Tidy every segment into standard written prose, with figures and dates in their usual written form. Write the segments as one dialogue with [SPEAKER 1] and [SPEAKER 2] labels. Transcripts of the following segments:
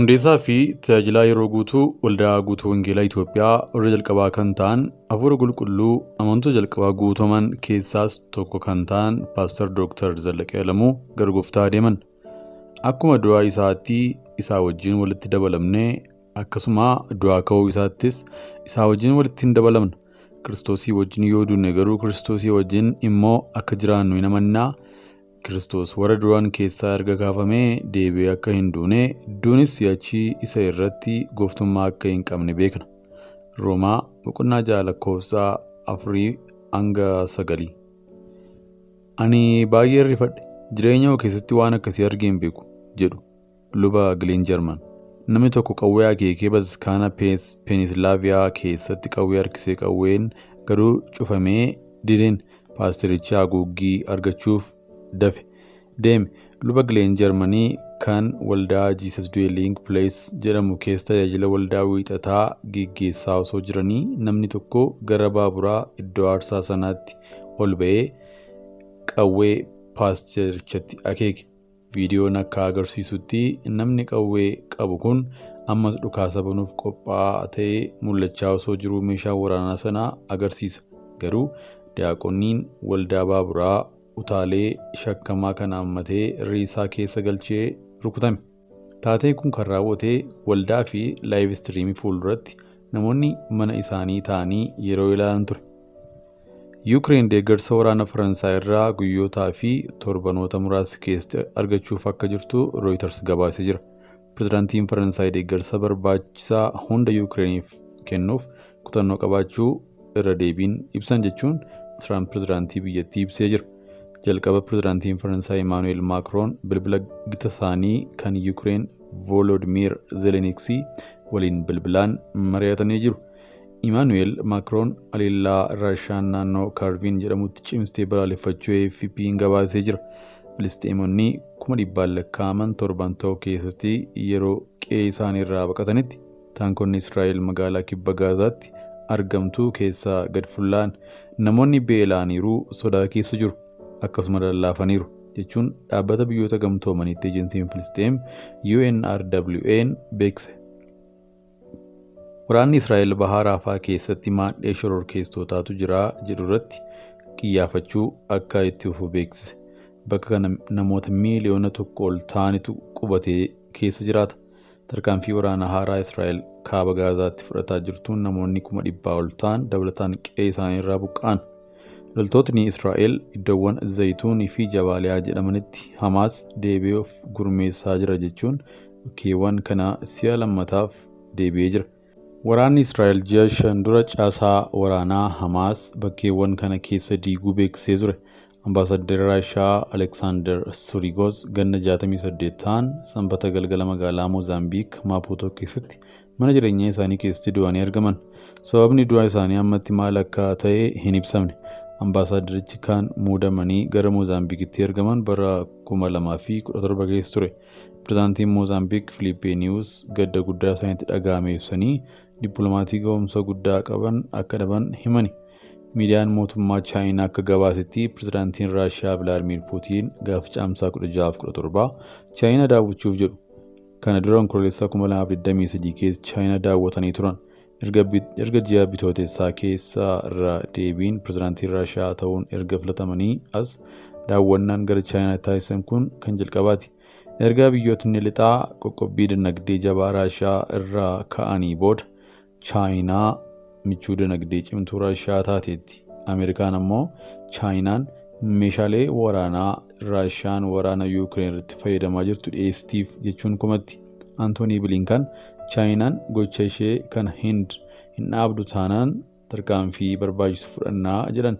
[SPEAKER 1] Hundeessaa fi tajaajilaa yeroo guutuu waldaa guutuu Wangeelaa Itoophiyaa warra jalqabaa kan ta'an Hafuura Qulqulluu amantoota jalqabaa guutaman keessaas tokko kan ta'an Paaster Dooktar Zallaqee Alamuu gara Gooftaa deeman. Akkuma du'aa isaatti isaa wajjin walitti dabalamnee akkasuma du'aa ka'uu isaattis isaa wajjin walitti hin dabalamna. Kiristoosii wajjin yoo duune garuu Kiristoosii wajjin immoo akka jiraannu hin amannaa. Kiristoos warra duraan keessaa erga kaafamee deebi'ee akka hin duune duunis si'achi isa irratti gooftummaa akka hin qabne beekna. Roomaa boqonnaa 6:4-9. Ani baay'ee rifadhe jireenya keessatti waan akkasii argee hin beeku jedhu luba Gileen Jarman. Namni tokko qawwee akeekee Bataskaana Penisilaaviyaa keessatti qawwee harkisee qawween garuu cufamee dideen paastericha haguuggii argachuuf dafe deeme. Luba Gileen Jarmanii kan waldaa Jesus Dwelling Place jedhamu keessa tajaajila waldaa wiixataa geggeessaa osoo jiranii namni tokko gara baaburaa iddoo aarsaa sanaatti ol ba'ee qawwee paasterichatti akeeke. Viidiyoon akka agarsiisutti namni qawwee qabu kun ammas dhukaasa banuuf qophaa'aa ta'ee mul'achaa osoo jiruu meeshaa waraanaa sanaa agarsiisa. Garuu diyaaqoniin waldaa baaburaa utaalee shakkamaa kana hammatee riisaa keessa galchee rukutame. Taateen kun kan raawwate waldaa fi laayiv istiriimii fuulduratti namoonni mana isaanii taa'anii yeroo ilaalan ture. Yuukireen deeggarsa waraana Faransaay irraa guyyootaa fi torbanoota muraasa keessatti argachuuf akka jirtu Reuters gabaasee jira. Pirezidaantiin Faransaay deeggarsa barbaachisaa hunda Yuukireeniif kennuuf kutannoo qabaachuu irra deebiin ibsan jechuun Tiraamp pirezidaantii biyyattii ibsee jira. Jalqaba pirezidaantiin Faransaay Emmanuel Macron bilbila gita isaanii kan Yuukireen Volodymyr Zelensky waliin bilbilaan mari'atanii jiru. Emmanuel Macron haleellaa Raashiyaan naannoo Kaarvin jedhamutti cimsitee balaaleffachuu AFP'n gabaasee jira. Filisxeemonni 100,000 lakkaa'aman torban tokko keessatti yeroo qe'ee isaanii irraa baqatanitti taankonni Israa'el magaalaa kibba Gaazaatti argamtu keessaa gad fuulaan namoonni beela'aniiru sodaa keessa jiru. Akkasuma lallaafaniiru jechuun dhaabbata biyyoota gamtoomaniitti ejensiin Filisxeem UNRWA'n beekse. Waraanni Israa'el Bahaa Raafaa keessatti maadhee shororkeessitootaatu jira jedhu irratti xiyyeeffachuu akka itti fufu beeksise. Bakka kana namoota miiliyoona 1 ol ta'anitu qubatee keessa jiraata. Tarkaanfii waraanaa haaraa Israa'el kaaba Gaazaatti fudhataa jirtuun namoonni 100,000 ol ta'an dabalataan qe'ee isaanii irraa buqqa'an. Loltootni Israa'el iddoowwan Zayituunii fi Jabaaliyaa jedhamanitti Hamaas deebi'ee of gurmeessaa jira jechuun bakkeewwan kana si'a lammataaf deebi'ee jira. Waraanni Israa'el ji'a 5 dura caasaa waraanaa Hamaas bakkeewwan kana keessa diiguu beeksisee ture. Ambaasaddarri Raashiyaa Aleksaandar Surigoos ganna 68 ta'an sanbata galgala magaalaa Moozaambiik Maaputoo keessatti mana jireenyaa isaanii keessatti du'anii argaman. Sababni du'a isaanii ammatti maal akka ta'e hin ibsamne. Ambaasaddarichi kan muudamanii gara Moozaambiikitti ergaman bara 2017 keessa ture. Pirezidaantiin Moozaambiik Filiipeeniiyuus gadda guddaa isaaniitti dhaga'ame ibsanii dippiloomatii ga'umsa guddaa qaban akka dhaban himani. Miidiyaan mootummaa Chaayinaa akka gabaasetti pirezidaantiin Raashiyaa Vilaadimiir Puutiin gaafa caamsaa 16-17 Chaayinaa daawwachuuf jedhu. Kana dura onkololeessaa 2023 keessa Chaayinaa daawwatanii turan. Erga ji'a bitootessaa keessa irra deebiin pirezidaantiin Raashiyaa ta'uun erga filatamanii as daawwannaan gara Chaayinaa taasisan kun kan jalqabaati. Erga biyyootni lixaa qoqqobbii dinagdee jabaa Raashiyaa irraa ka'anii booda Chaayinaa michuu dinagdee cimtuu Raashiyaa taateetti. Ameerikaan ammoo Chaayinaan meeshaalee waraanaa Raashiyaan waraana Yuukireen irratti fayyadamaa jirtu dhiyeessitiif jechuun komatti. Antoonii Bilinkan Chaayinaan gocha ishee kana hin dhaabdu taanaan tarkaanfii barbaachisu fudhannaa jedhan.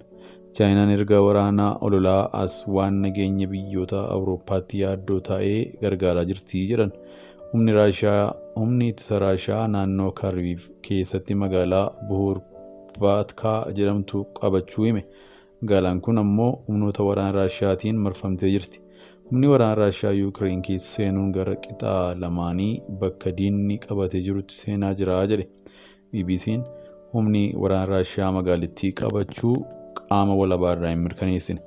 [SPEAKER 1] Chaayinaan erga waraanaa ololaa as waan nageenya biyyoota Awurooppaatti yaaddoo ta'ee gargaaraa jirti jedhan. Humni ittisa Raashiyaa naannoo Kaarviv keessatti magaalaa Buhurbaatkaa jedhamtu qabachuu hime. Magaalaan kun ammoo humnoota waraana Raashiyaatiin marfamtee jirti. Humni waraana Raashiyaa Yuukireen keessa seenuun gara qixaa lamaanii bakka diinni qabatee jirutti seenaa jira jedhe. BBC'n humni waraana Raashiyaa magaalittii qabachuu qaama walabaa irraa hin mirkaneessine.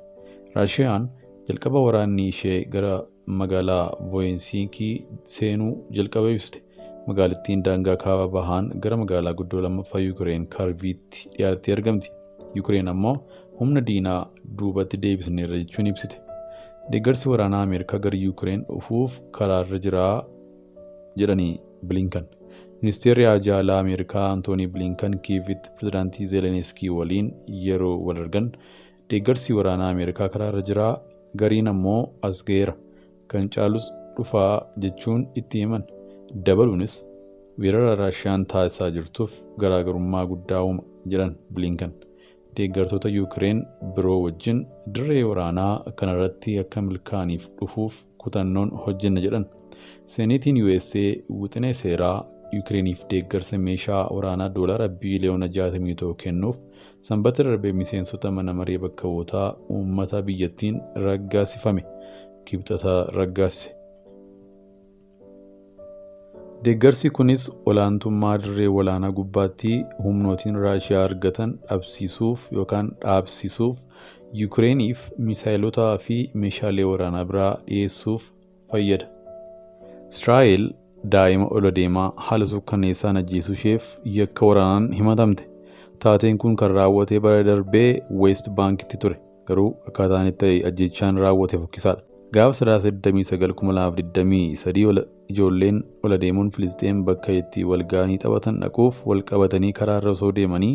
[SPEAKER 1] Raashiyaan jalqaba waraanni ishee gara magaalaa Voyinsiikii seenuu jalqaba ibsite. Magaalattiin daangaa kaaba bahaan gara magaalaa guddoo lammaffaa Yuukireen Kaarviitti dhiyaattee argamti. Yuukireen ammoo humna diinaa duubatti deebisneerra jechuun ibsite. Deeggarsi waraanaa Ameerikaa gara Yuukireen dhufuuf karaarra jira jedhanii Bilinkan. Ministeerri Haajaa Alaa Ameerikaa Antoonii Bilinkan Kiivitti Pireezidaantii Zeelenskii waliin yeroo wal argan deeggarsi waraanaa Ameerikaa karaarra jira, gariin ammoo as ga'eera, kan caalus dhufaa jechuun itti himan. Dabaluunis weerara Raashiyaan taasisaa jirtuuf garaagarummaa guddaa uuma jedhan Bilinkan. Deeggartoota Yuukireen biroo wajjin dirree waraanaa kanarratti akka milkaaniif dhufuuf kutannoon hojjenna jedhan. Seeniitiin USA wixinee seeraa Yuukireeniif deeggarsa meeshaa waraanaa doolaara biiliyoona 61 kennuuf sanbata darbee miseensota mana maree bakka bu'ootaa uummata biyyattiin raggaasifame kibxata raggaasise. Deeggarsi kunis olaantummaa dirree waraanaa gubbaatti humnootiin Raashiyaa argatan dhaabsisuuf Yuukireeniif misaayilotaa fi meeshaalee waraanaa biraa dhiyeessuuf fayyada. Israa'el daa'ima ol deemaa haala suukkanneessaan ajjeesuu isheef yakka waraanaan himatamte. Taateen kun kan raawwate bara darbee Weest Baankitti ture. Garuu akkaataan itti ajjechaan raawwate fokkisaadha. Gaafa 29/2023 ijoolleen ol deemuun Filisxeem bakka itti walga'anii taphatan dhaquuf wal qabatanii karaarra osoo deemanii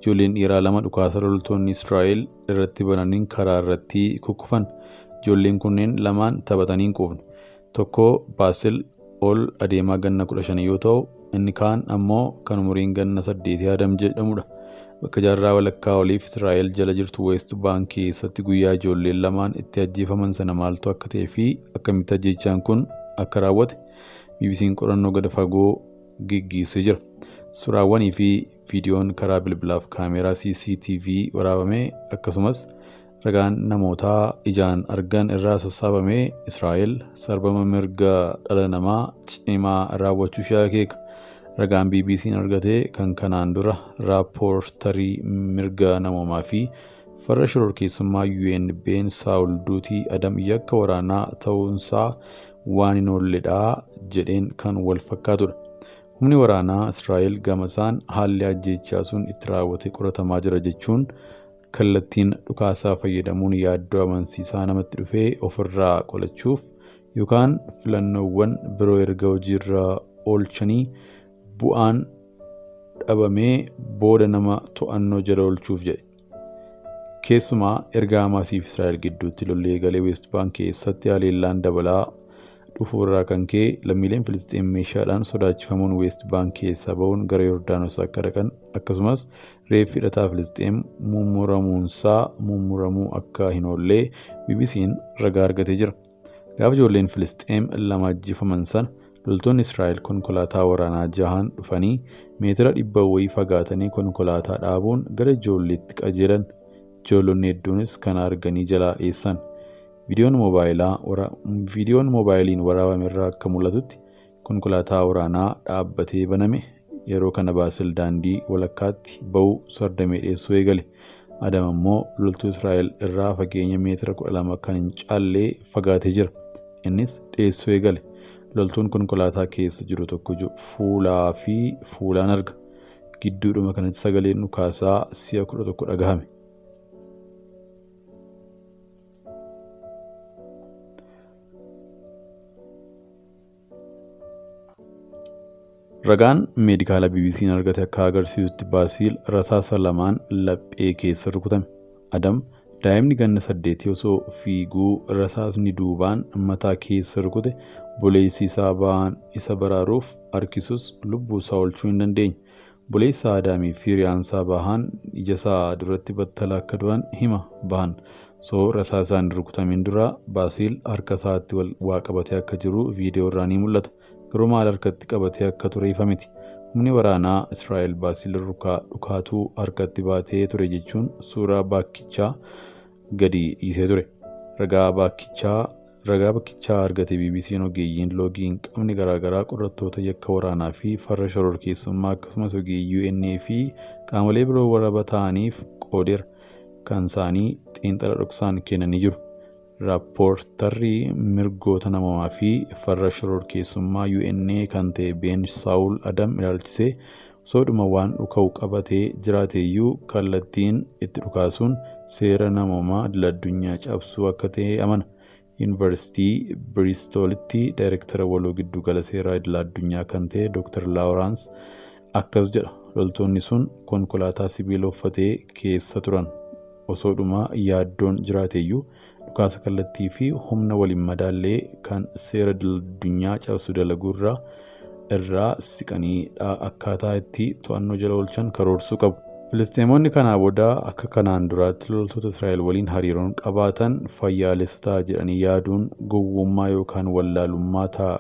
[SPEAKER 1] ijoolleen dhiiraa 2 dhukaasa loltoonni Israa'el irratti bananiin karaa irratti kukkufan. Ijoolleen kunneen 2 taphatanii hin quufne. Tokko Baasil ol adeemaa ganna 15 yoo ta'u, inni kaan ammoo kan umuriin ganna 8 Adam jedhamudha. Bakka jaarraa walakkaa oliif Israa'el jala jirtu Weest Baank keessatti guyyaa ijoolleen 2 itti ajjeefaman sana maaltu akka ta'ee fi akkamitti ajjechaan kun akka raawwate BBC'n qorannoo gad fagoo gaggeessee jira. Suuraawwanii fi viidiyoon karaa bilbilaaf kaameraa CCTV waraabame akkasumas ragaan namootaa ijaan argan irraa sassaabamee Israa'el sarbama mirga dhala namaa cimaa raawwachuu ishee akeeka. Ragaan BBC'n argate kan kanaan dura raappoortarii mirga namoomaa fi farra shororkeessummaa UNB'n Saawul Duutii Adam yakka waraanaa ta'uunsaa waan hin oolledha jedheen kan wal fakkaatudha. Humni waraanaa Israa'el gamasaan haalli ajjechaa sun itti raawwate qoratamaa jira jechuun kallattiin dhukaasaa fayyadamuun yaaddoo amansiisaa namatti dhufee ofirraa qolachuuf yookaan filannoowwan biroo erga hojiirra oolchanii bu'aan dhabamee booda nama to'annoo jala oolchuuf jedhe. Keessumaa erga Hamaasiif Israa'el gidduutti lolli eegalee Weest Baank keessatti haleellaan dabalaa dhufuurraa kan ka'e lammiileen Filisxeem meeshaadhaan sodaachifamuun Weest Baank keessaa ba'uun gara Yordaanos akka dhaqan akkasumas reeffi hidhataa Filisxeem mummuramuu akka hin oollee BBC'n ragaa argatee jira. Gaafa ijoolleen Filisxeem 2 ajjeefaman sana loltoonni Israa'el konkolaataa waraanaa 6 dhufanii meetira 100 wayii fagaatanii konkolaataa dhaabuun gara ijoolleetti qajeelan. Ijoollonni hedduunis kana arganii jalaa dheessan. Viidiyoon moobaayiliin waraabame irraa akka mul'atutti konkolaataa waraanaa dhaabbatee baname. Yeroo kana Baasil daandii walakkaatti ba'uu sardamee dheessuu eegale. Adam ammoo loltuu Israa'el irraa fageenya meetira 12 kan hin caallee fagaatee jira. Innis dheessuu eegale. Loltuun konkolaataa keessa jiru tokko fuulaan arga. Gidduudhuma kanatti sagaleen dhukaasaa si'a 11 dhagahame. Ragaan meedikaala BBC'n argate akka agarsiisutti Baasil rasaasa 2 laphee keessa rukutame. Adam daa'imni ganna 8 osoo fiiguu rasaasni duubaan mataa keessa rukute buleessi isaa ba'aan isa baraaruuf harkisus lubbuu isaa oolchuu hin dandeenye. Buleessa Adaamii fi hiriyaansaa bahan ija isaa duratti battala akka du'an hima bahan. Rasaasaan rukutamin dura Baasil harka isaatti waa qabatee akka jiru viidiyoo irraa ni mul'ata. Garuu maal harkatti qabatee akka ture ifa miti. Humni waraanaa Israa'el Baasil dhukaatuu harkatti baatee ture jechuun suuraa bakkichaa gadi dhiisee ture. Ragaa bakkichaa argate BBC'n ogeeyyiin loogii hin qabne garaagaraa qorattoota yakka waraanaa fi farra shororkeessummaa akkasumas ogeeyyii UN fi qaamolee biroo waraba ta'aniif qoodeera. Kan isaanii xiinxala dhoksaan kennanii jiru. Raappoortarri mirgoota namoomaa fi farra shororkeessummaa UNA kan ta'e Ben Saul Adam ilaalchisee soodhuma waan dhuka'u qabatee jiraateeyyuu kallattiin itti dhukaasuun seera namoomaa idil-addunyaa cabsuu akka ta'e amana. Yuunivarsiitii Biristoolitti daayireektara waloo giddugala seeraa idil-addunyaa kan ta'e Dr. Laawuraans akkas jedha. Loltoonni sun konkolaataa sibiila uffatee keessa turan. Osoodhuma yaaddoon jiraateeyyuu dhukaasa kallattii fi humna waliin madaallee kan seera idil-addunyaa cabsu dalaguurraa irraa siqanii akkaataa itti to'annoo jala oolchan karoorsuu qabu. Filisxeemonni kanaa booda akka kanaan duraatti loltoota Israa'el waliin hariiroon qabaatan fayyaalessa ta'a jedhanii yaaduun gowwummaa yookaan wallaalummaa ta'a.